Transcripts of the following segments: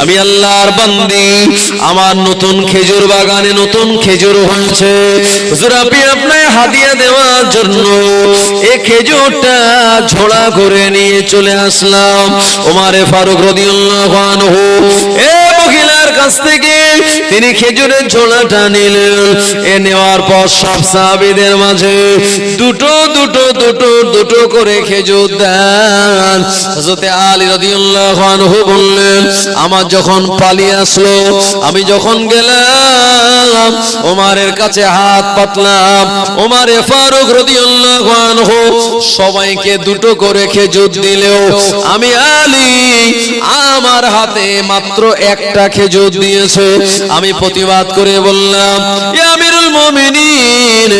আমি আল্লাহর বান্দি, আমার নতুন খেজুর বাগানে নতুন খেজুর হয়েছে, হুজুর আপনি আপনাকে হাদিয়া দেওয়ার জন্য এই খেজুরটা ঝোড়া করে নিয়ে চলে আসলাম। ওমরে ফারুক রাদিয়াল্লাহু আনহু এই মহিলার কাছ থেকে তিনি খেজুরের ঝোড়াটা নিলেন। এ নেওয়ার পর সব সাহাবীদের মাঝে দুটো দুটো দুটো দুটো করে খেজুর দেন। হযরত আলী রাদিয়াল্লাহু আনহু বললেন, আমার যখন পালিয়ে আসলো, আমি যখন গেলাম ওমরের কাছে হাত পাতলাম, ওমরে ফারুক রাদিয়াল্লাহু আনহু সবাইকে দুটো করে খেজুর দিলেও আমি আলী আমার হাতে মাত্র একটা খেজুর দিয়েছে। আমি প্রতিবাদ করে বললাম, ইয়া আমিরুল মুমিনিন,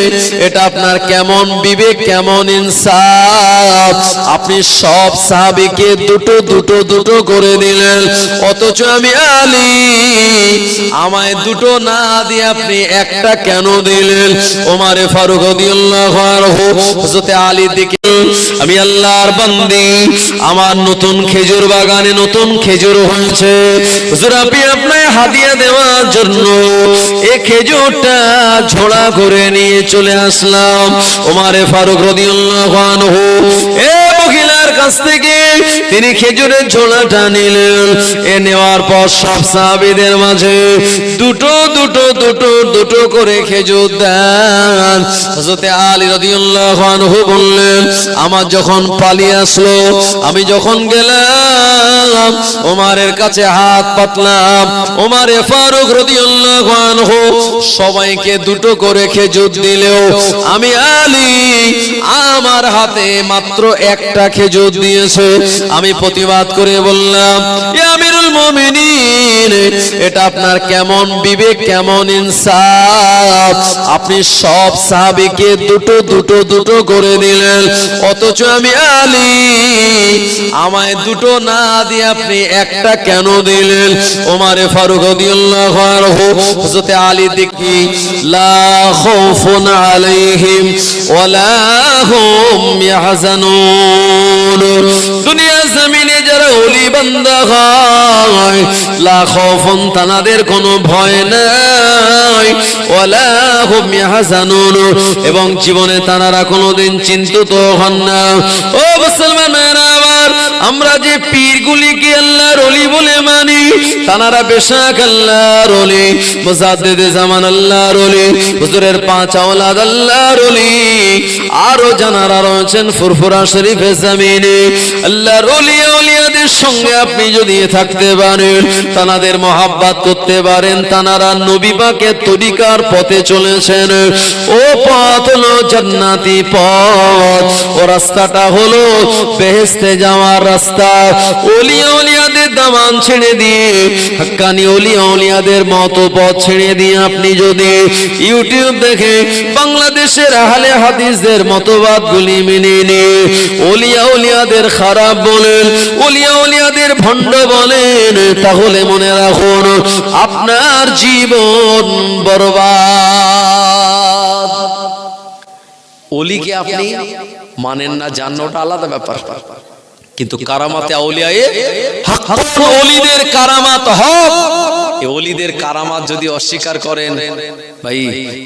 এটা আপনার কেমন বিবেক, কেমন ইনসাফ? আপনি সব সাহাবীকে দুটো দুটো দুটো করে দিলেন, অথচ আমি আলী আমায় দুটো না দিয়ে আপনি একটা কেন দিলেন? ওমরে ফারুক রাদিয়াল্লাহু আনহু হযরত আলীর দিকে, আমি আল্লাহর বান্দি, আমার নতুন খেজুর বাগানে নতুন খেজুর হয়েছে, হুজুর আপনি আপনাকে হাদিয়া দেওয়ার জন্য এই খেজুরটা ঝোড়া করে নিয়ে চলে আসলাম। ওমরে ফারুক রাদিয়াল্লাহু আনহু এই মহিলার কাছ থেকে তিনি খেজুরের ঝোড়াটা নিলেন। এ নেওয়ার পর সব সাহাবীদের মাঝে দুটো দুটো দুটো দুটো করে খেজুর দেন। হযরত আলী রাদিয়াল্লাহু আনহু বললেন, আমার যখন পালিয়ে আসলো, আমি যখন গেলাম ওমরের কাছে হাত পাতলাম, ওমরে ফারুক রাদিয়াল্লাহু আনহু সবাইকে দুটো করে খেজুর দিলেও আমি আলী আমার হাতে মাত্র একটা খেজুর দিয়েছে। আমি প্রতিবাদ করে বললাম, ইয়া আমিরুল মুমিনিন, এটা আপনার কেমন বিবেক, কেমন ইনসাফ? আপনি সব সাহাবীকে দুটো দুটো দুটো করে দিলেন, অথচ আমি আলী আমায় দুটো না দিয়ে আপনি একটা কেন দিলেন? ওমরে ফারুক রাদিয়াল্লাহু আনহু হযরত আলী দেখি, লা খাউফুন আলাইহিম ওয়ালা হুম ইয়াহজানুন। দুনিয়া জমিনে যারা ওলি বান্দা হয়, লা খাউফুন, তাদের কোনো ভয় নাই, ওয়ালা হুম ইয়াহজানুন, এবং জীবনে তারা কোনোদিন চিন্তিত হন না। ও মুসলমানেরা আমার, আমরা যে পীরগুলিকে আল্লাহর ওলি বলে মানি, তারা বেশক আল্লাহর ওলি, মুজাদ্দিদে জামান আল্লাহর ওলি, হুজুরের পাঁচ আওলাদ আল্লাহর ওলি, আরো জানারা রয়েছেন ফুরফুরা শরীফে জমিনে আল্লাহর ওলি আউলিয়াদের সঙ্গে আপনি যদি থাকতে পারেন, তাদের মহব্বত করতে পারেন, তারা নবী পাকের তরিকার পথে চলেছেন। ও পথ হলো জান্নাতি পথ, ও রাস্তাটা হলো বেহেশতে যাওয়ার রাস্তা। ওলি আউলিয়াদের দামান ছেড়ে দিয়ে, হাক্কানি ওলি আউলিয়াদের মতো পথ ছেড়ে দিয়ে আপনি যদি ইউটিউব দেখে বাংলাদেশের আহলে হাদিসদের মতবাদগুলি মেনে নিয়ে ওলি আউলিয়াদের খারাপ বলেন, ওলি আউলিয়াদের ভণ্ড বলেন, তাহলে মনে রাখুন আপনার জীবন বরবাদ। ওলিকে আপনি মানেন না, জানেন, ওটা আলাদা ব্যাপার, কিন্তু কারামাতে আউলিয়ায়ে হক, ওলিদের কারামাত হক। এই ওলিদের কারামাত যদি অস্বীকার করেন, ভাই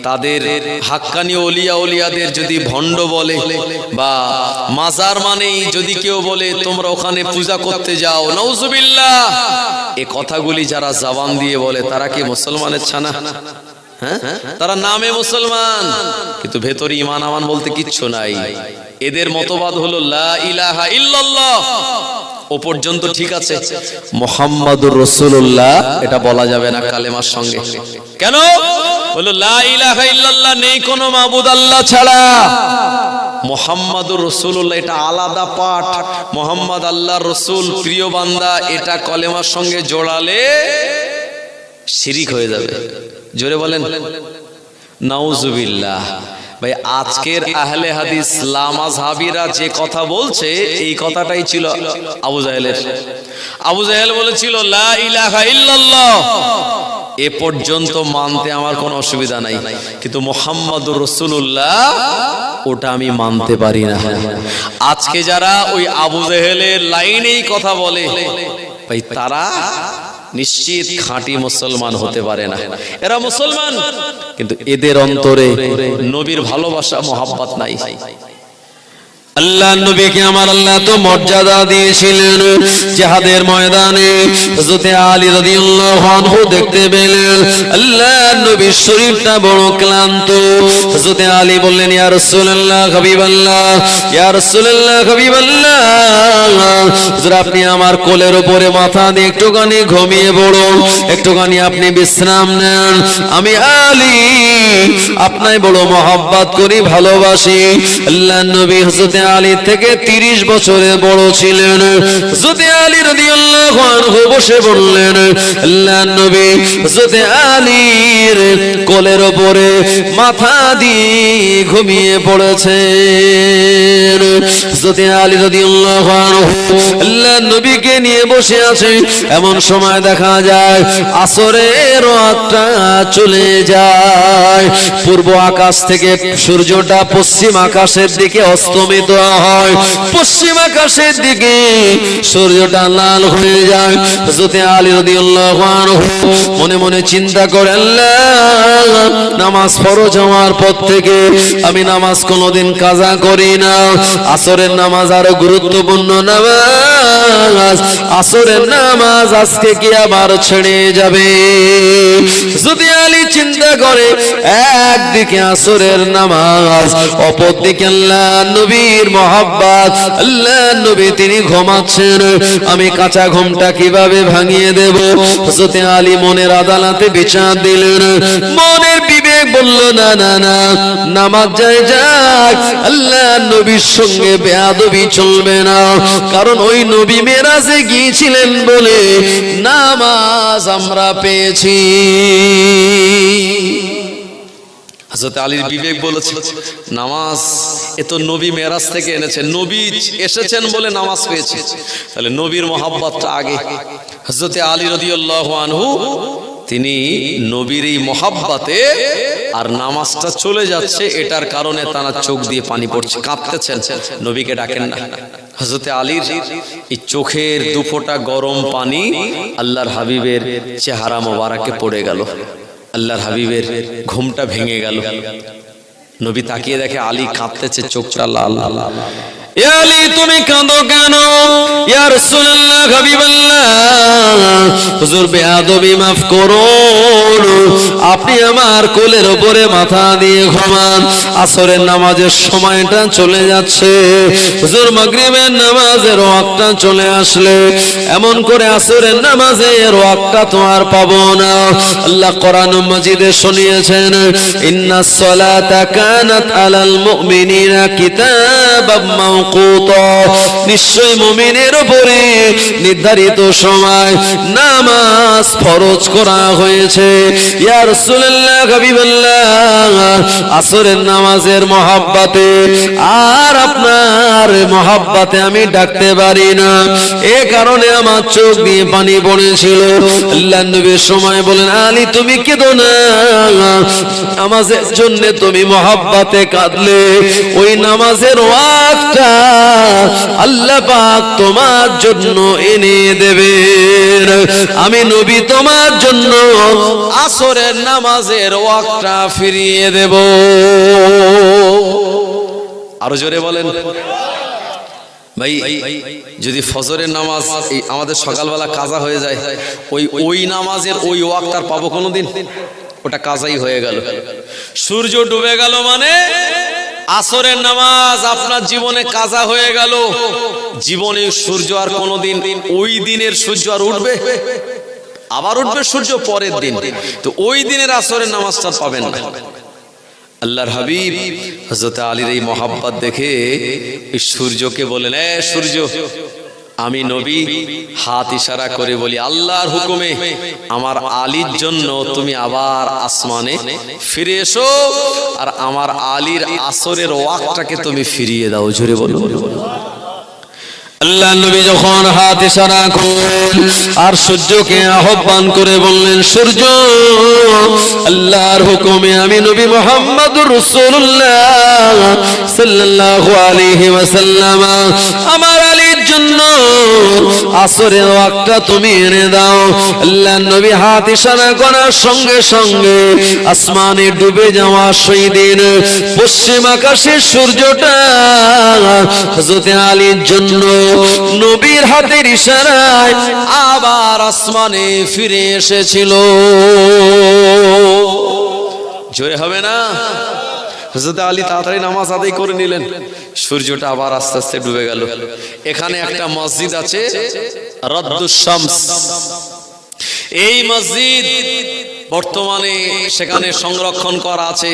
তাদের হাক্কানি ওলিয়া ওলিয়াদের যদি ভণ্ড বলে, বা মাজার মানেই যদি কেউ বলে তোমরা ওখানে পূজা করতে যাও, নাউজুবিল্লাহ, এই কথাগুলি যারা জবান দিয়ে বলে, তারা কি মুসলমানের ছানা? হ্যাঁ, তারা নামে মুসলমান, কিন্তু ভেতরে ঈমান আমান বলতে কিচ্ছু নাই। এদের মতবাদ হলো লা ইলাহা ইল্লাল্লাহ, ও পর্যন্ত ঠিক আছে, মুহাম্মাদুর রাসূলুল্লাহ এটা বলা যাবে না কালেমার সঙ্গে। কেন? বলো লা ইলাহা ইল্লাল্লাহ, নেই কোনো মাবুদ আল্লাহ ছাড়া। মুহাম্মাদুর রাসূলুল্লাহ এটা আলাদা পাঠ, মুহাম্মদ আল্লাহর রাসূল, প্রিয় বান্দা, এটা কলেমার সঙ্গে জোড়ালে শিরিক হয়ে যাবে। জোরে বলেন নাউজুবিল্লাহ। ভাই আজকের আহলে হাদিস লামাযহাবীরা যে কথা বলছে, এই কথাটাই ছিল আবু জাহেলের। আবু জাহেল বলেছিল লা ইলাহা ইল্লাল্লাহ, এ পর্যন্ত মানতে আমার কোনো অসুবিধা নাই, কিন্তু মুহাম্মাদুর রাসূলুল্লাহ ওটা আমি মানতে পারি না। আজকে যারা ওই আবু জাহেলের লাইনেই কথা বলে, ভাই তারা নিশ্চিত খাঁটি মুসলমান হতে পারে না। এরা মুসলমান কিন্তু এদের অন্তরে নবীর ভালোবাসা মহব্বত নাই। আল্লাহ নবীকে আমার আল্লাহ তো মর্যাদা দিয়েছিলেন, জিহাদের ময়দানে হযরত আলী রাদিয়াল্লাহু আনহু দেখতে পেলেন আল্লাহ নবীর শরীরটা বড় ক্লান্ত। হযরত আলী বললেন, ইয়া রাসূলুল্লাহ হাবিবাল্লাহ, ইয়া রাসূলুল্লাহ হাবিবাল্লাহ, হুজুর আপনি আমার কোলের উপরে মাথা দিয়ে একটুখানি ঘুমিয়ে পড়ুন, একটুখানি আপনি বিশ্রাম নেন। আমি আলী আপনায় বড় মহব্বত করি, ভালোবাসি। আল্লাহ নবী হযরত আলী থেকে 30 বছরের বড় ছিলেন। হযরত আলী রাদিয়াল্লাহু আনহু বসে বললেন, আল্লাহর নবী হযরত আলীর কোলের উপরে মাথা দিয়ে ঘুমিয়ে পড়েছেন। হযরত আলী রাদিয়াল্লাহু আনহু আল্লাহর নবীকে নিয়ে বসে আছে। এমন সময় দেখা যায় আসরের ওয়াক্তটা চলে যায়। পূর্ব আকাশ থেকে সূর্যটা পশ্চিম আকাশের দিকে অস্তমিত হয়, পশ্চিম আকাশের দিকে সূর্যটা লাল হয়ে যায়। হযরত আলী রাদিয়াল্লাহু আনহু মনে মনে চিন্তা করেন, আল্লাহ নামাজ ফরজ হওয়ার পর থেকে আমি নামাজ কোনোদিন কাজা করি না। আসরের নামাজ আরো গুরুত্বপূর্ণ নামাজ, আসরের নামাজ আজকে কি আবার ছেড়ে যাবে। হযরত আলী চিন্তা করে, একদিকে আসরের নামাজ, অপরদিকে আল্লাহ নবীর মহব্বত। আল্লাহ নবী তিনি ঘুমাচ্ছেন, আমি কাঁচা ঘুমটা কিভাবে ভাঙিয়ে দেব। হযরত আলী মনের আদালতে বিচার দিলেন। মনের বিবেক বলল, না না না, নামাজ যায় যাক, আল্লাহ নবীর সঙ্গে বেয়াদবি চলবে না। কারণ ওই নবী মেরাজে গিয়েছিলেন বলে নামাজ আমরা পেয়েছি। হযরত আলীর বিবেক বলেছে, নামাজ এ তো নবী মেরাজ থেকে এনেছেন, নবী এসেছেন বলে নামাজ পেয়েছে, তাহলে নবীর মহব্বতটা আগে। হযরত আলী রাদিয়াল্লাহু আনহু তিনি নবীর এই মহব্বতে আর নামাজটা চলে যাচ্ছে, এটার কারণে তার চোখ দিয়ে পানি পড়ছে, কাঁদতেছেন, নবীকে ডাকেন না। হযরত আলীর এই চোখের দুফোঁটা গরম পানি আল্লাহর হাবিবের চেহারা মোবারকে পড়ে গেল। আল্লাহর হাবিবের ঘুমটা ভেঙে গেল। নবী তাকিয়ে দেখে আলী কাঁদতেছে, চোখটা লাল। ইয়া আলী তুমি কাঁদো কেন? ইয়া রাসূলুল্লাহ হাবিবাল্লাহ, হুজুর বেয়াদবি মাফ করুন, আপনি আমার কোলের উপরে মাথা দিয়ে ঘুমান, আসরের নামাজের সময়টা চলে যাচ্ছে, হুজুর মাগরিবের নামাজের ওয়াক্তটা চলে আসলে এমন করে আসরের নামাজের ওয়াক্তটা তো আর পাবো না। আল্লাহ কোরআন মাজিদে শুনিয়েছেন, ইন্নাস সালাতা কানাত আলাল মুমিনিনা কিতাবাম মাওকুতা, নিশ্চয় মুমিনের উপরে নির্ধারিত সময় নামাজ ফরজ করা হয়েছে। ইয়া রাসূলুল্লাহ হাবিবাল্লাহ, আসরের নামাজের মহব্বতে আর আপনার মহব্বতে আমি ডাকতে পারি না, এ কারণে আমার চোখ দিয়ে পানি পড়েছিল। আল্লাহর নবীর সময় বলেন, আলী তুমি কেঁদো না, নামাজের জন্য তুমি মহব্বতে কাঁদলে ওই নামাজের ওয়াক্তটা আল্লাহ পাক তোমার জন্য এনে দেবেন। আমি নবী তোমার জন্য আসরের নামাজের ওয়াক্তটা ফিরিয়ে দেব। আরো জোরে বলেন ভাই। যদি ফজরের নামাজ আমাদের সকালবেলা কাজা হয়ে যায়, ওই নামাজের ওই ওয়াক্তটা পাবো কোনোদিন? ওটা কাজাই হয়ে গেল। সূর্য ডুবে গেল মানে আসরের নামাজ আপনার জীবনে কাজা হয়ে গেল। জীবনে সূর্য আর কোনোদিন ওই দিনের সূর্য আর উঠবে? আবার উঠবে সূর্য পরের দিন, তো ওই দিনের আসরের নামাজটা পাবেন না। আল্লাহর হাবিব হযরত আলীর এই মহব্বত দেখে সূর্যকে বলেন, এ সূর্য, আমি নবী হাত ইশারা করে বলি, আল্লাহর হুকুমে আমার আলীর জন্য তুমি আবার আসমানে ফিরে এসো, আর আমার আলীর আসরের ওয়াক্তটাকে তুমি ফিরিয়ে দাও। জোরে বলো। আল্লাহ নবী যখন হাত ইশারা করলেন আর সূর্যকে আহ্বান করে বললেন, সূর্য, আল্লাহর হুকুমে আমি নবী মুহাম্মদুর রাসূলুল্লাহ সাল্লাল্লাহু আলাইহি ওয়াসাল্লাম, আমার আলীর জন্য আসরের ওয়াক্তটা তুমি এনে দাও। আল্লাহর নবী হাত ইশারা করার সঙ্গে সঙ্গে আসমানে ডুবে যাওয়া সেই দিন পশ্চিম আকাশে সূর্যটা হযরত আলীর জন্য নবীর হাতের ইশারায় আবার আসমানে ফিরে এসেছিল। জোরে হবে না? হযরত আলী তাড়াতাড়ি নামাজ আদায় করে নিলেন, সূর্যটা আবার আস্তে আস্তে ডুবে গেল। এখানে একটা মসজিদ আছে রাদ্দুস শামস, এই মসজিদ বর্তমানে সেখানে সংরক্ষণ করা আছে।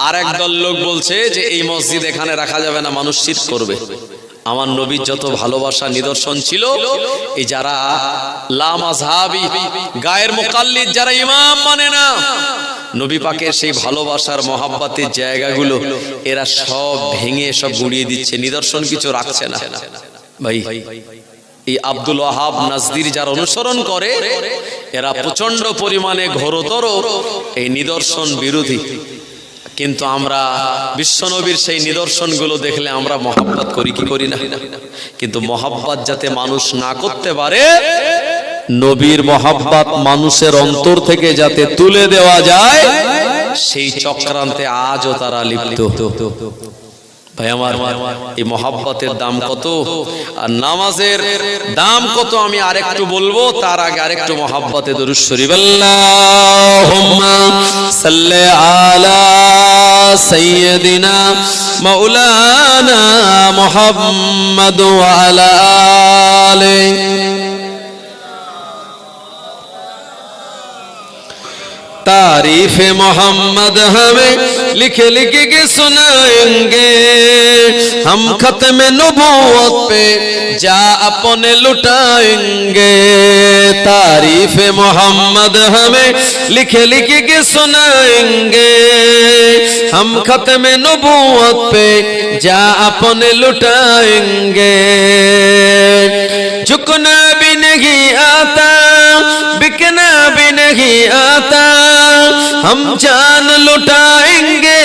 আর একদল লোক বলছে যে এই মসজিদ এখানে রাখা যাবে না, মানুষ শিরক করবে। আমার নবীর যত ভালোবাসা নিদর্শন ছিল, এই যারা লা মাযহাবী গায়ের মুকাল্লিদ, যারা ইমাম মানে না, নবী পাকের সেই ভালোবাসার মহাব্বতের জায়গাগুলো এরা সব ভেঙে সব গুড়িয়ে দিচ্ছে, নিদর্শন কিছু রাখছে না। ভাই, এই আব্দুল ওয়াহাব নাজদির যারা অনুসরণ করে এরা প্রচন্ড পরিমাণে ঘোরতর এই নিদর্শন বিরোধী। কিন্তু আমরা বিশ্বনবীর সেই নিদর্শনগুলো দেখলে আমরা মহাব্বত করি কি করি না? কিন্তু মহাব্বত যাতে মানুষ না করতে পারে, নবীর মহাব্বত মানুষের অন্তর থেকে যাতে তুলে দেওয়া যায়, সেই চক্রান্তে আজও তারা লিপ্ত। ভাই আমার, এই মহাব্বতের দাম কত আর নামাজের দাম কত আমি আরেকটু বলবো, তার আগে আরেকটু মহাব্বতে দরুদ শরীফ। আল্লাহুম্মা সাল্লি আলা সাইয়্যিদিনা মাওলানা মুহাম্মদ ওয়া আলা আলিহি। तारीफ मोहम्मद हमें लिख लिख के सुनाएंगे, हम खत्म नबूवत पे जा अपने लुटाएंगे। तारीफ मोहम्मद हमें लिख लिख के सुनाएंगे, हम खत्म नबूवत पे जा अपने लुटाएंगे। झुकना भी नहीं आता, बिकना भी नहीं आता, हम जान लुटाएंगे,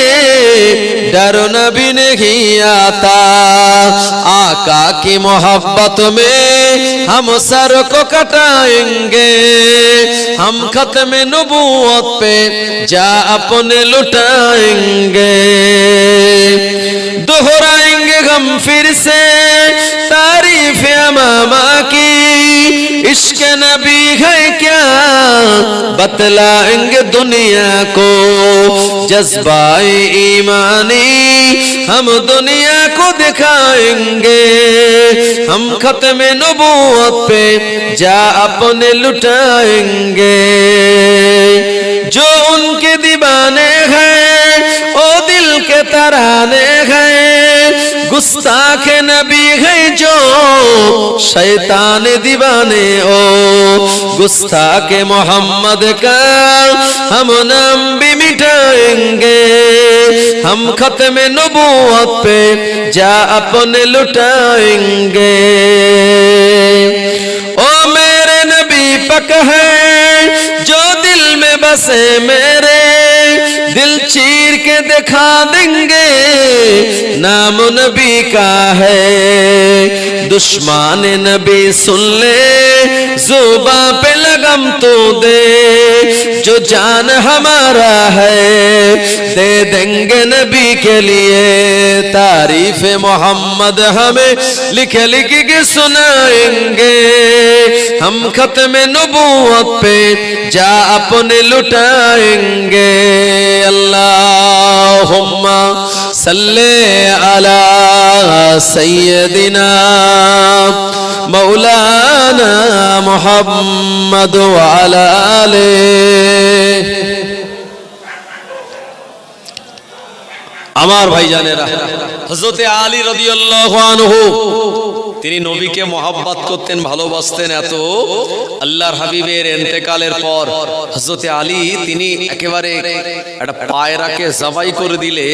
डरना भी नहीं आता। आका की मोहब्बत में हम सर को कटाएंगे, हम खत्म नबूवत पे जा अपने लुटाएंगे। दोहराएंगे हम फिर से तारीफ अमामा की, इश्क नबी है क्या बतलाएंगे दुनिया को। जज्बाए ईमानी हम दुनिया को दिखाएंगे, हम खत्म नबूवत पे जा अपने लुटाएंगे। जो उनके दीवाने हैं ओ दिल के तराने हैं, गुस्ताख नबी है जो शैतान दीवाने ओ। गुस्ताख मोहम्मद का हम नाम भी मिटाएंगे, हम खत्म नबूवत पे जा अपने लुटाएंगे। ओ मेरे नबी पक है जो दिल में बसे मेरे, दिल चीर के दिखा देंगे नाम नबी का है। दुश्मन नबी सुन ले जुबां पे लगम तो दे, जो जान हमारा है दे देंगे नबी के लिए। तारीफ मोहम्मद हमें लिख लिख के सुनाएंगे, हम खत्म नबूवत पे जा अपने लुटाएंगे। अल्लाहुम्मा सल्ले अला सय्यदिना मौलाना मुहम्मद व अला आलिहि। আমার ভাইজানেরা, হযরতে আলী রাদিয়াল্লাহু আনহু তিনি নবীকে মহব্বত করতেন, ভালোবাসতেন এত, আল্লাহর হাবিবের ইন্তেকালের পর হযরতে আলী তিনি একেবারে একটা পায়রাকে জবাই করে দিলে,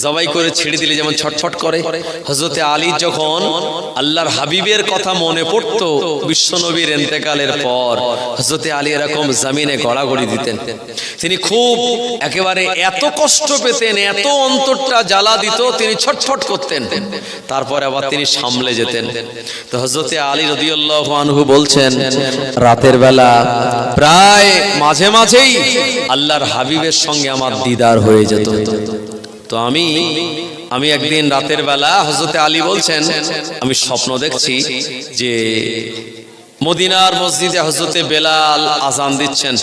জবাই করে ছেড়ে দিলে যেমন ছটফট করে, হযরতে আলী যখন আল্লাহর হাবিবের কথা মনে পড়তো বিশ্ব নবীর ইন্তেকালের পর, হযরতে আলী এরকম জমিনে গড়াগড়ি দিতেন। তিনি খুব একেবারে এত কষ্ট পেতেন, এত অন্তরটা জ্বালা দিত, তিনি ছটফট করতেন, তারপর আবার তিনি সামলে যেতেন। তো হযরতে আলী রাদিয়াল্লাহু আনহু বলছেন, রাতের বেলা প্রায় মাঝে মাঝেই আল্লাহর হাবিবের সঙ্গে আমার দিদার হয়ে যেত। তো আমি একদিন রাতের বেলা, হযরতে আলী বলছেন, আমি স্বপ্ন দেখছি যে মদিনার মসজিদে হযরতে বেলাল আজান দিচ্ছেন,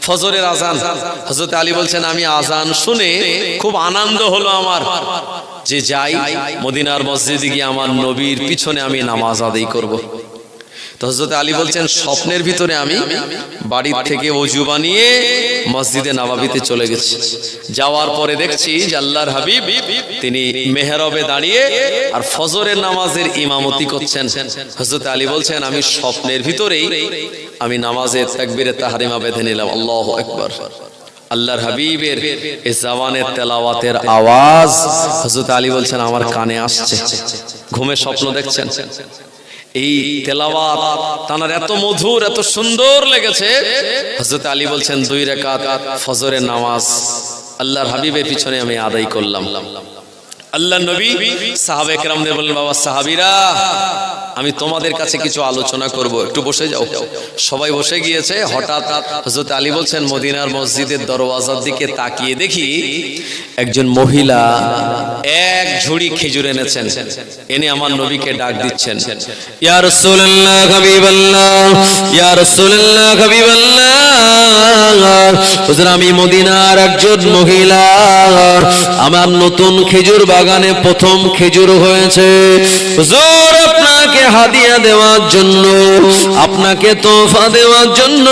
ফজরের আজান। হযরতে আলী বলছেন, আমি আজান শুনে খুব আনন্দ হলো আমার, যে যাই মদিনার মসজিদে গিয়ে আমার নবীর পিছনে আমি নামাজ আদায় করব। তো হযরতে আলী বলছেন, স্বপ্নের ভিতরে আমি বাড়ির থেকে ওযু বানিয়ে মসজিদে নববীতে চলে গেছি। যাওয়ার পরে দেখছি যে আল্লাহর হাবিব তিনি মেহরাবে দাঁড়িয়ে আর ফজরের নামাজের ইমামতি করছেন। হযরতে আলী বলছেন, আমি স্বপ্নের ভিতরেই আমি নামাজের তাকবীরে তাহরিমা বেঁধে নিলাম, আল্লাহু আকবার। আল্লাহর হাবিবের এই জবানের তেলাওয়াতের আওয়াজ হযরত আলী বলছেন আমার কানে আসছে। ঘুমে স্বপ্ন দেখছেন, এই তেলাওয়াত তানার এত মধুর, এত সুন্দর লেগেছে। হযরত আলী বলছেন, 2 রাকাত ফজরের নামাজ আল্লাহর হাবিবের পিছনে আমি আদায় করলাম। আল্লাহ নবী সাহাবে কেরামদের বললেন, বাবা সাহাবীরা, আমি তোমাদের কাছে কিছু আলোচনা করব, একটু বসে যাও। সবাই বসে গিয়েছে। হঠাৎ হযরত আলী বলছেন, মদিনার মসজিদের দরওয়াজার দিকে তাকিয়ে দেখি একজন মহিলা এক ঝুড়ি খেজুর এনেছেন, এনে আমার নবীকে ডাক দিচ্ছেন, ইয়া রাসূলুল্লাহ হাবিবাল্লাহ, ইয়া রাসূলুল্লাহ হাবিবাল্লাহ, হুজুর আমি মদিনার একজন মহিলা, আমার নতুন খেজুর বাগানে প্রথম খেজুর হয়েছে, হুজুর আপনাকে হাদিয়া দেওয়ার জন্য, আপনাকে তোহফা দেওয়ার জন্য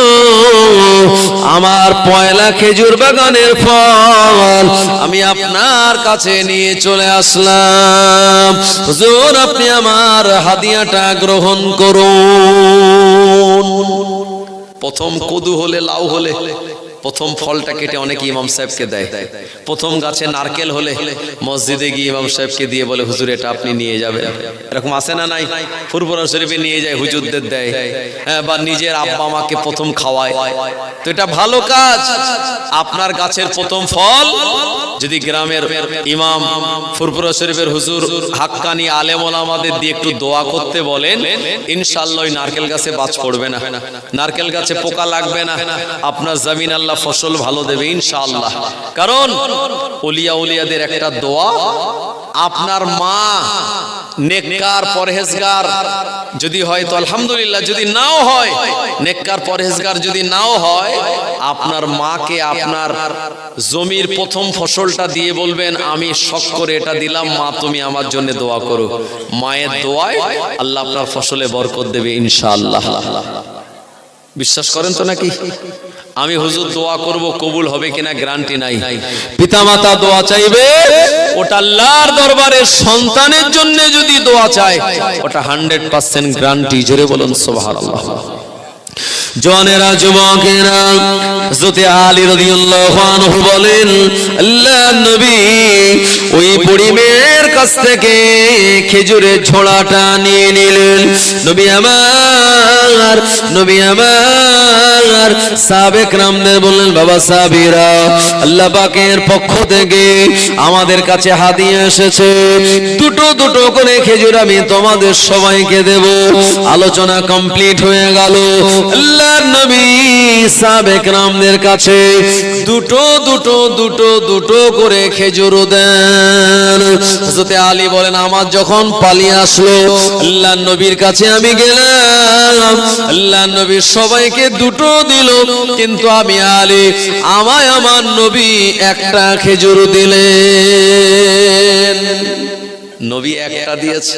আমার পয়লা খেজুর বাগানের ফল আমি আপনার কাছে নিয়ে চলে আসলাম, হুজুর আপনি আমার হাদিয়াটা গ্রহণ করুন। প্রথম কদু হলে, লাউ হলে প্রথম ফলটা কেটে অনেকে ইমাম সাহেবকে দেয়। প্রথম গাছে নারকেল হলে মসজিদে গিয়ে ইমাম সাহেবকে দিয়ে বলে, হুজুর এটা আপনি নিয়ে যাবেন। এরকম আছে না নাই? ফুরফুরা শরীফে নিয়ে যায়, হুজুরদের দেয়, বা নিজের আব্বা মাকে প্রথম খাওয়ায়। তো এটা ভালো কাজ। আপনার গাছের প্রথম ফল যদি গ্রামের ইমাম, ফুরফুরা শরীফের হুজুর, হাক্কানি আলেম ওলামাদের দিয়ে একটু দোয়া করতে বলেন, ইনশাআল্লাহ ওই নারকেল গাছে বাজ পড়বে না, নারকেল গাছে পোকা লাগবে না, আপনার জমিন আল্লাহ ফসল ভালো দেবে ইনশাআল্লাহ। কারণ ওলিয়া উলিয়াদের একটা দোয়া, আপনার মা নেককার পরহেজগার যদি হয় তো আলহামদুলিল্লাহ, যদি নাও হয় নেককার পরহেজগার যদি নাও হয়, আপনার মাকে আপনার জমির প্রথম ফসলটা দিয়ে বলবেন, আমি শখ করে এটা দিলাম মা, তুমি আমার জন্য দোয়া করো। মায়ের দোয়ায় আল্লাহ আপনার ফসলে বরকত দেবে ইনশাআল্লাহ। বিশ্বাস করেন তো নাকি? আমি হুজুর দোয়া করব, কবুল হবে কিনা গ্যারান্টি নাই। পিতামাতা দোয়া চাইবে, ওটা আল্লাহর দরবারে সন্তানের জন্য যদি দোয়া চায়, ওটা 100% গ্যারান্টি। জোরে বলুন সুবহানাল্লাহ। জওয়ানেরা, যুবকেরা, হযরত আলী রাদিয়াল্লাহু আনহু বলেন, আল্লাহর নবী ওই বুড়ি মেয়ের কাছ থেকে খেজুরের ঝোড়াটা নিয়ে নিলেন। নবী আমার, নবী আমার, সাহাবে কেরামদের বললেন, বাবা সাহাবীরা, আল্লাহ পাকের পক্ষ থেকে আমাদের কাছে হাদিয়া এসেছে, দুটো দুটো করে খেজুর আমি তোমাদের সবাইকে দেব। আলোচনা কমপ্লিট হয়ে গেল। আল্লাহর নবী সাহাবে কেরামদের কাছে দুটো দুটো দুটো দুটো করে খেজুর দেন। হযরত আলী বলেন, আমার যখন পালিয়ে আসলো আল্লাহর নবীর কাছে আমি গেলাম, আল্লাহর নবী সবাইকে দুটো দিল, কিন্তু আমি আলী, আমায় আমার নবী একটা খেজুর দিলেন। নবী একটা দিয়েছে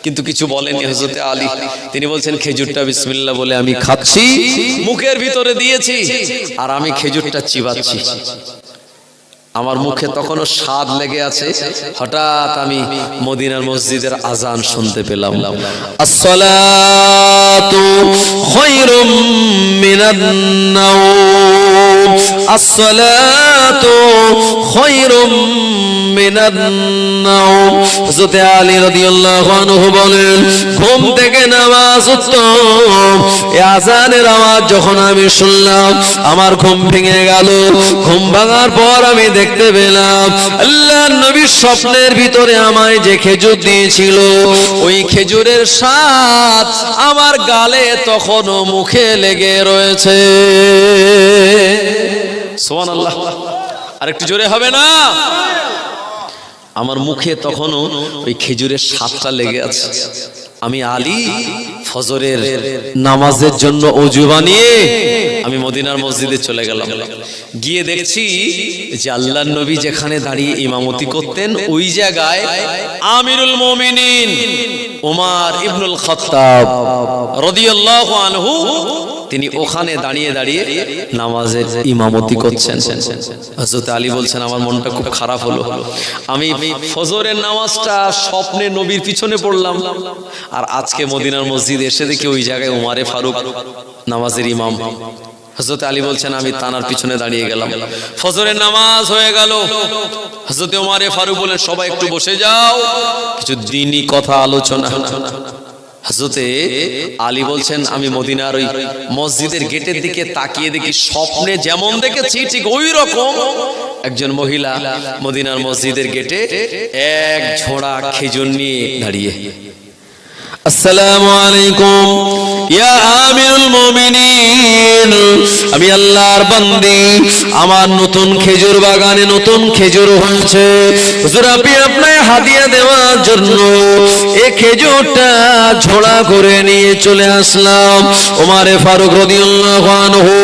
কিন্তু কিছু বলেননি হযরত আলী। তিনি বলছেন, খেজুরটা বিসমিল্লাহ বলে আমি খাচ্ছি, মুখের ভিতরে দিয়েছি আর আমি খেজুরটা চিবাচ্ছি। আমার মুখে তখনও স্বাদ লেগে আছে, হঠাৎ আমি মদিনার মসজিদের আজান শুনতে পেলাম, আসসালাতু খায়রুম মিনান নাওম, আসসালাতু খায়রুম মিনান নাওম। হযরত আলী রাদিয়াল্লাহু আনহু বলেন, ঘুম থেকে নামাজ উত্তম। এই আজানের আওয়াজ যখন আমি শুনলাম, আমার ঘুম ভেঙে গেল। ঘুম ভাঙার পর আমি দেখতে পেলাম আল্লাহর নবী স্বপ্নের ভিতরে আমায় যে খেজুর দিয়েছিল, ওই খেজুরের স্বাদ আমার গালে তখনও মুখে লেগে রয়েছে। সুবহানাল্লাহ, আরেকটু জোরে হবে না? আমার মুখে তখনও ওই খেজুরের স্বাদটা লেগে আছে। আমি আলী ফজরের নামাজের জন্য ওযু বানিয়ে আমি মদিনার মসজিদে চলে গেলাম। গিয়ে দেখছি যে আল্লাহর নবী যেখানে দাঁড়িয়ে ইমামতি করতেন, ওই জায়গায় আমিরুল মুমিনিন ওমর ইবনুল খাত্তাব রাদিয়াল্লাহু আনহু তিনি ওখানে দাঁড়িয়ে দাঁড়িয়ে নামাজের ইমামতি করছেন। হযরত আলী বলছেন, আমার মনটা খুব খারাপ হলো। আমি ফজরের নামাজটা স্বপ্নে নবীর পিছনে পড়লাম, আর আজকে মদিনার মসজিদে এসে দেখি ওই জায়গায় ওমরে ফারুক নামাজের ইমাম। হযরত আলী বলছেন, আমি তানার পিছনে দাঁড়িয়ে গেলাম। ফজরের নামাজ হয়ে গেল। হযরত ওমরে ফারুক বলেন, সবাই একটু বসে যাও, কিছু দ্বীনি কথা আলোচনা। হযরতে আলী বলছেন, আমি মদিনার ওই মসজিদের গেটের দিকে তাকিয়ে দেখি স্বপ্নে যেমন দেখেছি ঠিক ওই রকম একজন মহিলা মদিনার মসজিদের গেটে এক ঝোড়া খেজুর নিয়ে দাঁড়িয়ে। আসসালামু আলাইকুম ইয়া আমিরুল মুমিনিন, আমি আল্লাহর বান্দি, আমার নতুন খেজুর বাগানে নতুন খেজুর হয়েছে, হুজুর আপনি আপনার হাদিয়া দেওয়ার জন্য এই খেজুরটা ঝোড়া করে নিয়ে চলে আসলাম। ওমরে ফারুক রাদিয়াল্লাহু আনহু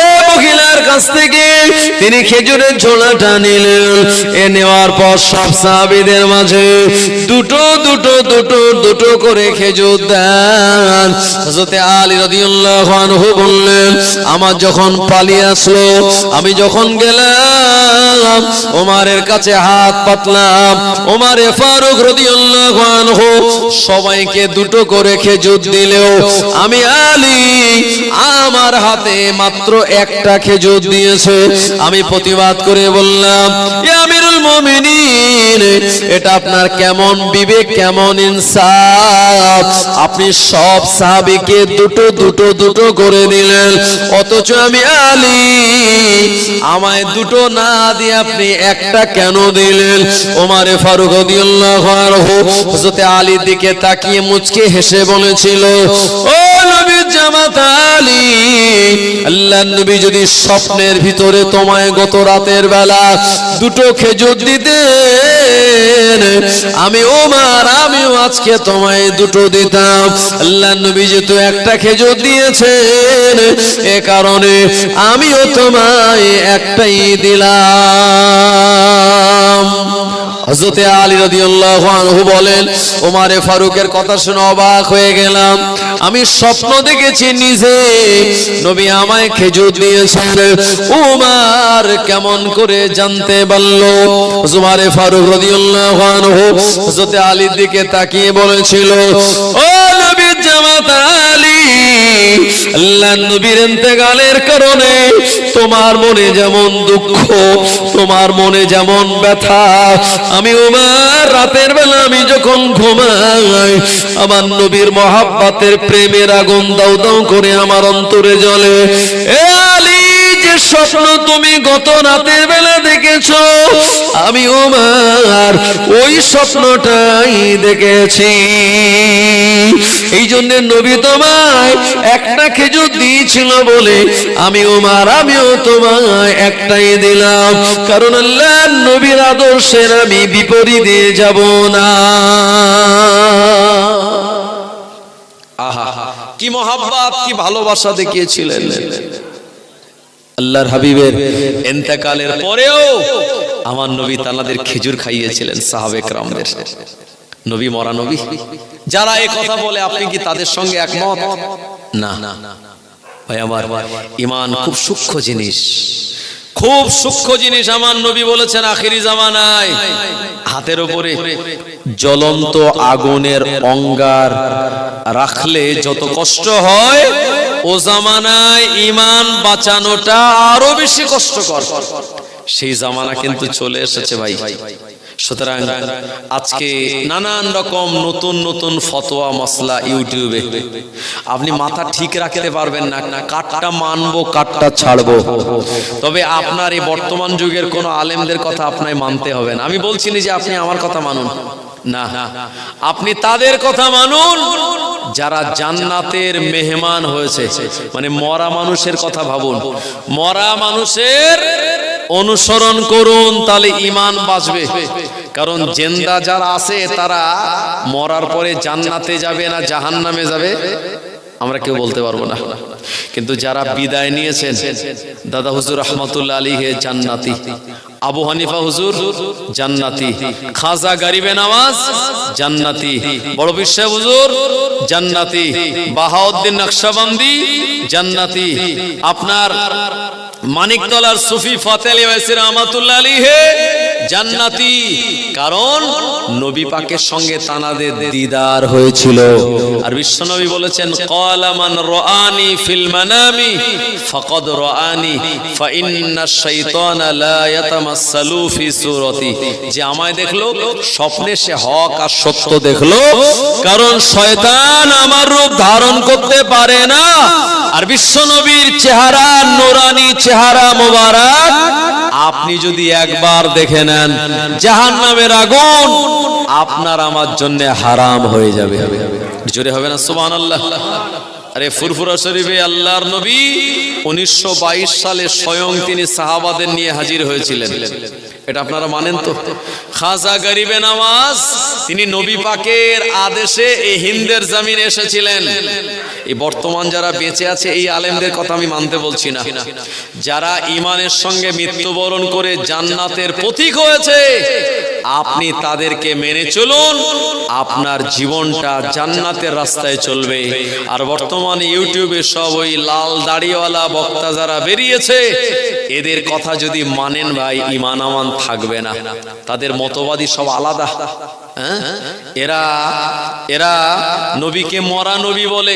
এই মহিলার কাছ থেকে তিনি খেজুরের ঝোড়াটা নিলেন। এ নেওয়ার পর সব সাহাবীদের মাঝে দুটো দুটো দুটো দুটো করে খেজুর দেন। হযরত আলী রাদিয়াল্লাহু আনহু বললেন, আমার যখন পালিয়ে আসলো, আমি যখন গেলাম ওমরের কাছে হাত পাতলাম, ওমরে ফারুক রাদিয়াল্লাহু আনহু সবাইকে দুটো করে খেজুর দিলেও আমি আলী আমার হাতে মাত্র একটা খেজুর দিয়েছে। আমি প্রতিবাদ করে বললাম, ইয়া আমিরুল মুমিনিন, এটা আপনার কেমন বিবেক, কেমন ইনসাফ? আপনি সব সাহাবীকে দুটো দুটো দুটো করে দিলেন, অথচ আমি আলী আমায় দুটো না দিয়ে আপনি একটা কেন দিলেন? ওমরে ফারুক রাদিয়াল্লাহু আনহু হযরত আলীর দিকে তাকিয়ে মুচকে হেসে বলেছিল, ও নবীর জামাতা আলী, আল্লাহর নবী যদি স্বপ্নের ভিতরে তোমায় গত রাতের বেলা দুটো খেজুর দিতেন, আমি ওমর আমিও আজকে তোমায় দুটো দিতাম। আল্লাহর নবী যেহেতু একটা খেজুর দিয়েছেন, এ কারণে আমিও তোমায় একটাই দিলাম। হযরত আলী রাদিয়াল্লাহু আনহু বলেন, ওমরে ফারুকের কথা শুনে অবাক হয়ে গেলাম। আমি স্বপ্ন দেখেছি নিজে নবী আমায় খেজুর দিয়েছেন, ওমর কেমন করে জানতে পারলো? ওমরে ফারুক রাদিয়াল্লাহু আনহু হযরত আলীর দিকে তাকিয়ে বলেছিল, ও নবীর জামাতা আলী, আল্লাহর নবীর ইন্তেকালের কারণে তোমার মনে যেমন দুঃখ, তোমার মনে যেমন ব্যথা, আমি ওমর রাতের বেলা আমি যখন ঘুমাই, আমার নবীর মহাব্বতের প্রেমের আগুন দাউ দাউ করে আমার অন্তরে জ্বলে। এ আলী, যে স্বপ্ন তুমি গত রাতের বেলা দেখেছো, আমি ওমর ওই স্বপ্নটাই দেখেছি। এই জন্য নবী তোমায় একটা খেজুর দিয়েছিল বলে আমি ওমর আমিও তোমায় একটাই দিলাম, কারণ আল্লাহর নবীর আদর্শের আমি বিপরীতে যাব না। আহা, কি মহাব্বত, কি ভালোবাসা দেখিয়েছিলেন। আল্লাহর হাবিবের ইন্তেকালের পরেও আমার নবী তানাদের খেজুর খাইয়েছিলেন সাহাবে কেরামদের। নবী মরা নবী, যারা এই কথা বলে আপনি কি তাদের সঙ্গে একমত? না ভাই আমার, ঈমান খুব সূক্ষ্ম জিনিস। খুব সূক্ষ্ম জিনিস আমার নবী বলেছেন আখিরি জামানায় হাতের উপরে জ্বলন্ত আগুনের অঙ্গার রাখলে যত কষ্ট হয়, ও জামানায় ঈমান বাঁচানোটা আরো বেশি কষ্টকর। সেই জামানা কিন্তু চলে এসেছে ভাই। সুতরাং আজকে নানান রকম নতুন নতুন ফতোয়া মাসলা ইউটিউবে, আপনি মাথা ঠিক রাখতে পারবেন না কাটটা মানবো কাটটা ছাড়বো। তবে আপনার এই বর্তমান যুগের কোন আলেমদের কথা আপনাকে মানতে হবে না। আমি বলছি না যে আপনি আমার কথা মানুন, না, আপনি তাদের কথা মানুন যারা জান্নাতের মেহমান হয়েছে। মানে মরা মানুষের কথা ভাবুন, মরা মানুষের অনুসরণ করুন, তাহলে ঈমান বাঁচবে। কারণ জিন্দা যারা আছে তারা মরার পরে জান্নাতে যাবে না জাহান্নামে যাবে আমরা কেউ বলতে পারবো না। কিন্তু যারা বিদায় নিয়েছেন, দাদা হুজুর রহমাতুল্লাহ আলাইহি জান্নাতি, আবু হানিফা হুজুর জান্নাতি, খাজা গরিবে নওয়াজ জান্নাতি, বড় পীর সাহেব হুজুর জান্নাতি, বাহাউদ্দিন নকশবন্দি জান্নাতি, আপনার মানিকতলার সুফি ফাতে আলী ওয়াইসি রহমাতুল্লাহ আলাইহি জান্নাতি। কারণ নবী পাকের সঙ্গে তানাদের দিদার হয়েছিল। আর বিশ্বনবী বলেছেন, ক্বালা মান রাআনি ফিল মানামি ফাকাদ রাআনি ফা ইন্নাশ শাইতানা লা ইয়াতামাসসালু ফি সূরাতি। যে আমায় দেখলো স্বপ্নে সে হক আর সত্য দেখলো, কারণ শয়তান আমার রূপ ধারণ করতে পারে না। আর বিশ্বনবীর চেহারা নূরানি চেহারা মোবারক আপনি যদি একবার দেখে নেন, জাহান্নামের আগুন আপনার আমার জন্য হারাম হয়ে যাবে। জোরে হবে না সুবহানাল্লাহ? আরে ফুরফুরা শরীফে আল্লাহর নবী 1922 সালে স্বয়ং তিনি সাহাবাদের নিয়ে হাজির হয়েছিলেন। এটা আপনারা মানেন তো? খাজা গরিবে নওয়াজ তিনি নবী পাকের আদেশে এই হিন্দের জমিনে এসেছিলেন। এই বর্তমান যারা বেঁচে আছে এই আলেমদের কথা আমি মানতে বলছি না, যারা ঈমানের সঙ্গে মৃত্যুবরণ করে জান্নাতের পথিক হয়েছে, আপনি তাদেরকে মেনে চলুন, আপনার জীবনটা জান্নাতের রাস্তায় চলবে। আর বর্তমানে ইউটিউবে সব ওই লাল দাড়িওয়ালা বক্তা যারা বেরিয়েছে, এদের কথা যদি মানেন ভাই, ঈমান আমান থাকবে না। তাদের মতবাদী সব আলাদা। এরা এরা নবীকে মরা নবী বলে,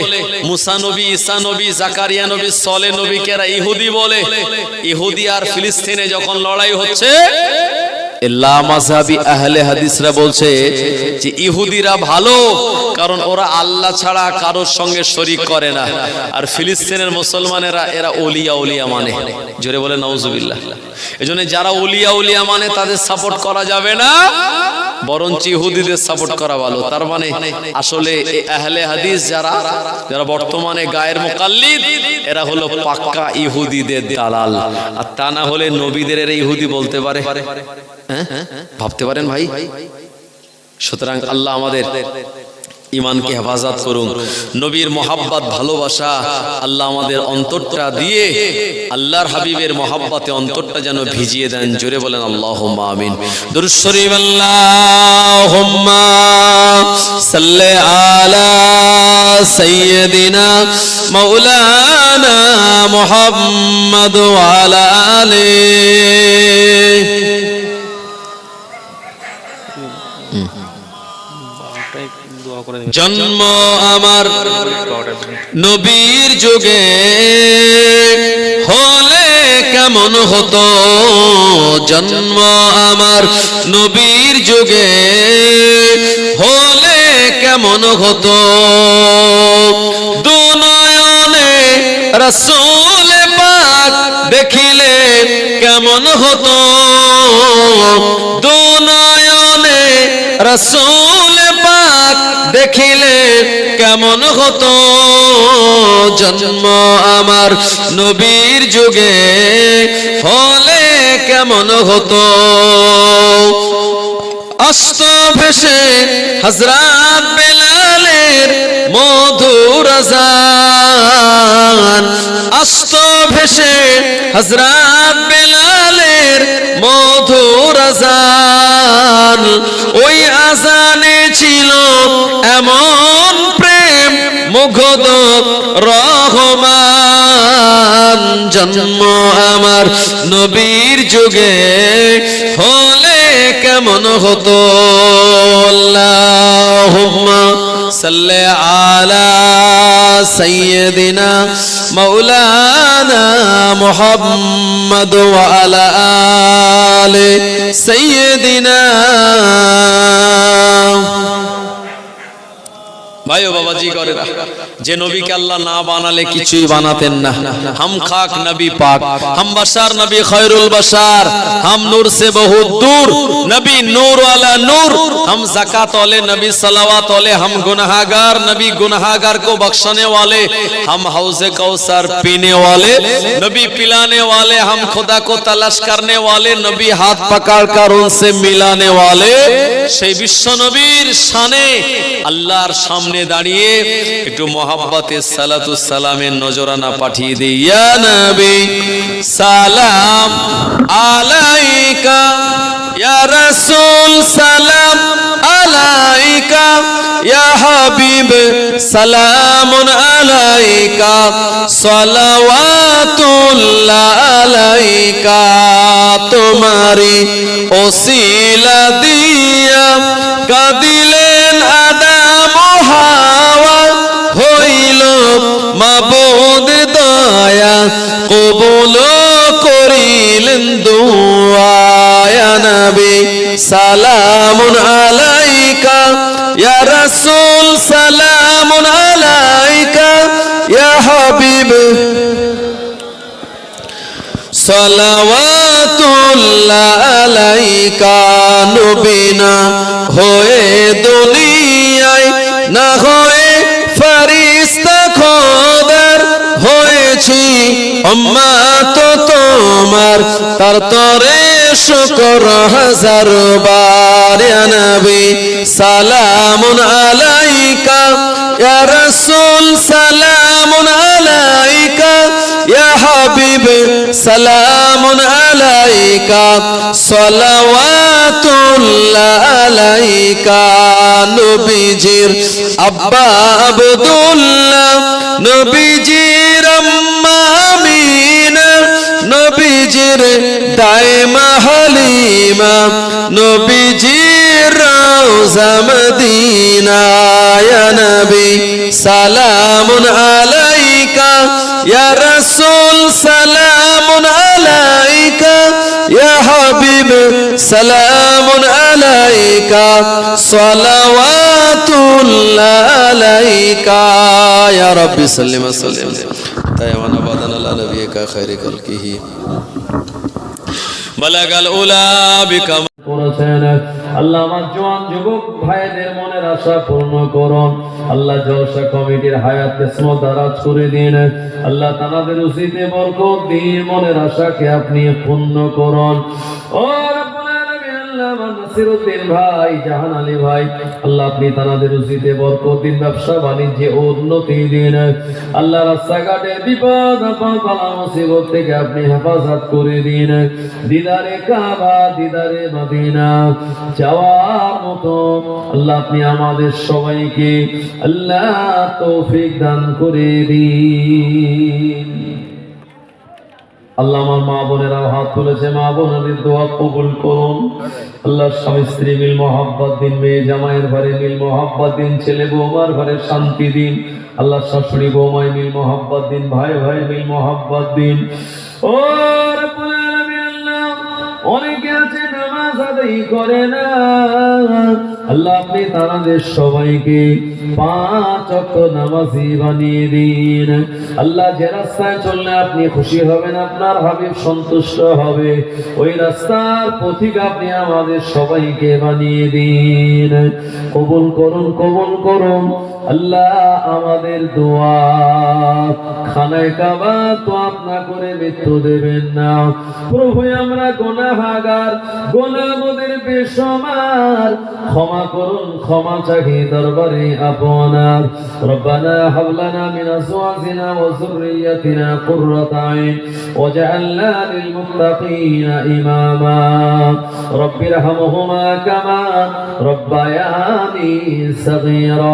মুসা নবী, ঈসা নবী, জাকারিয়া নবী, সলে নবীকে এরা ইহুদি বলে। ইহুদি আর ফিলিস্তিনে যখন লড়াই হচ্ছে, লামাযহাবী আহলে হাদিসরা বলছে যে ইহুদিরা ভালো, কারণ ওরা আল্লাহ ছাড়া কারোর সঙ্গে শরীক করে না। আর ফিলিস্তিনের মুসলমানেরা এরা ওলিয়া উলিয়া মানে। জোরে বলে নাউজুবিল্লাহ। এজন্য যারা ওলিয়া উলিয়া মানে তাদের সাপোর্ট করা যাবে না, বরঞ্চ ইহুদিদের সাপোর্ট করা ভালো। তার মানে আসলে আহলে হাদিস যারা যারা বর্তমানে গায়ের মুকাল্লিদ, এরা হলো পাক্কা ইহুদিদের দালাল। আর তা না হলে নবীদের এরা ইহুদি বলতে পারে? ভাবতে পারেন ভাই? সুতরাং আল্লাহ আমাদের ঈমানকে হেফাজত করুন, নবীর মহাব্বত ভালোবাসা আল্লাহ আমাদের অন্তরটা দিয়ে আল্লাহর হাবিবের মহাব্বতে অন্তরটা যেন ভিজিয়ে দেন। জোরে বলেন আল্লাহুম্মা আমিন। দুরূদ শরীফ আল্লাহুম্মা সাল্লি আলা সাইয়্যিদিনা মাওলানা মুহাম্মদ ওয়া আলা আলিহি। জন্ম আমার নবীর যুগে হলে কেমন হতো, জন্ম আমার নবীর যুগে হলে কেমন হতো, দুনয়নে রাসূল পাক দেখিলে কেমন হতো, দুনয়নে রাসূল পাক দেখিলে কেমন হতো, জন্ম আমার নবীর যুগে হলে কেমন হতো। অস্ত ভেসে হযরত বেলালের মধুর আযান, অস্ত ভেসে হযরত বেলালের মধুর আযান, ওই আযানে ছিল এমন প্রেম মুগ্ধ রহমান, জন্ম আমার নবীর যুগে হলে কেমন হতো। আল্লাহুম্মা সাল্লি আলা সাইয়্যিদিনা মাওলানা মুহাম্মদ ওয়া আলা আলি সাইয়্যিদিনা। ভাই ও বাবাজি করে যে নবীকে আল্লাহ না বানালে কিছুই বানাতেন না। हम खाक नबी पाक, हम बशर नबी खैरुल बशर, हम नूर से बहुत दूर नबी नूर वाला नूर, हम ज़कात वाले नबी सलावत वाले, हम गुनहगार नबी गुनहगार को बख्शने वाले, हम हौज़े कौसर पीने वाले नबी पिलाने वाले, हम खुदा को तलाश करने वाले नबी हाथ पकड़ कर उनसे मिलाने वाले। সেই বিশ্ব নবীর শানে আল্লাহর সামনে দাঁড়িয়ে একটু মোহাব্বতে সালাতু সালামের নজরানা পাঠিয়ে দিই। ইয়া নবী সালাম আলাইকা, ইয়া রাসূল সালাম আলাইকা, ইয়া হাবিব সালামুন আলাইকা, সালাওয়াতুল্লাহ আলাইকা। তোমারি ওসিলা দিয়া কাদিলেন আদম হাওয়া, হইল মাবুদ দয়া কবুল করিলেন দুআ। ইয়া নবী সালামুন আলাইকা, ইয়া রাসূল সালামুন আলাইকা, ইয়া হাবিব সালাওয়াতুল্লাহ আলাইকা। নবী না হয়ে দুনিয়ায়, না হয়ে ফেরেশতা খোদার হয়েছি উম্মত তোমার, তার তরে শুকর হাজার বার। ইয়া নবী সালামুন আলাইকা, ইয়া রাসূল সালামুন আলাইকা, ইয়া হাবিব সালামুন আলাইকা, সালাওয়াতুল্লাহ আলাইকা। নবীজির আব্বা আব্দুল্লাহ, নবীজির আম্মা আমিনা, নবীজির দাইমা হালিমা, নবীজির রওজা মদিনা। ইয়া নবী সালামুন আলাইকা, ইয়া রাসূল সালামুন আলাইকা, ইয়া হাবিব সালামুন আলাইকা, সালাওয়াতুল্লাহ আলাইকা। ইয়া রাব্বি সাল্লিম ওয়া সাল্লিম দাইমান আবাদান আলা নবিয়িকা খায়রি খালকিহি বালাগাল উলা বিকাম করেছেন। আল্লাহ আমার জওয়ান যুবক ভাইদের মনের আশা পূর্ণ করুন। আল্লাহ জলসা কমিটির হায়াত কিসমত দারাজ করে দিন। আল্লাহ তাদের উসিতে বরকত দিন, মনের আশাকে আপনি পূর্ণ করুন। ও রব্বুল আলামিন, আল্লাহ আমার নাসিরউদ্দিন ভাই, জাহান আলী ভাই, আল্লাহ আপনি তাদের উসিতে বরকত দিন, ব্যবসা বাণিজ্যে উন্নতি দিন। আল্লাহ রাস্তাঘাটে বিপদ আপদ বালা মুসিবত থেকে আপনি হেফাজত করে দিন। দিদারে কাবা, দিদারে মদিনা যাওয়ার মতো আল্লাহ আপনি আমাদের সবাইকে আল্লাহ তৌফিক দান করে দিন। আল্লাহ আমার মা বোনেরা হাত তুলেছে, মা বোনদের দোয়া কবুল করুন। আল্লাহ স্বামী স্ত্রী মিল মোহাব্বত দিন, মেয়ে জামাইয়ের ঘরে মিল মোহাব্বত দিন, ছেলে বৌমার ঘরে শান্তি দিন। আল্লাহ শাশুড়ি বৌমায় মিল মোহাব্বত দিন, ভাই ভাই মিল মোহাব্বত দিন। ও রব্বুল আলামিন, আল্লাহ অনেকে আছে নামাজ আদায় করে না, আল্লাহ আপনি তাদের সবাইকে 5 ওয়াক্ত নামাজি বানিয়ে দিন। আল্লাহ যে রাস্তায় চললে আপনি খুশি হবেন, আপনার হাবিব সন্তুষ্ট হবে, ওই রাস্তার পথিক আপনি আমাদের সবাইকে বানিয়ে দিন। কবুল করুন, কবুল করুন আল্লাহ আমাদের দোয়া। খানায় কাবা তো আপনা করে মৃত্যু দেবেন না প্রভু। আমরা গুনাহগার, গুনাহ আমাদের বেশমার, ক্ষমা করুন, ক্ষমা চাহি দরবারে أصحاب النار ربنا هب لنا من أزواجنا وذريتنا قرة أعين واجعلنا للمتقين إماما رب ارحمهما كما ربياني صغيرا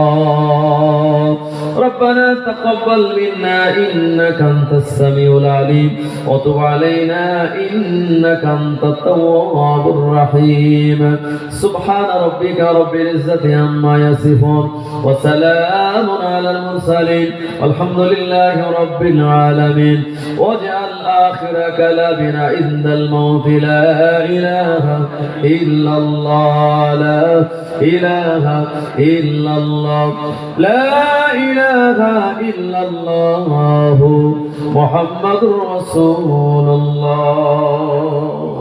ربنا تقبل منا إنك أنت السميع العليم وتب علينا إنك أنت التواب الرحيم سبحان ربك رب العزة عما يصفون وسلام على المرسلين والحمد لله رب العالمين واجعل آخر كلامنا عند الموت لا إله إلا الله لا إله إلا الله لا إله إلا الله محمد رسول الله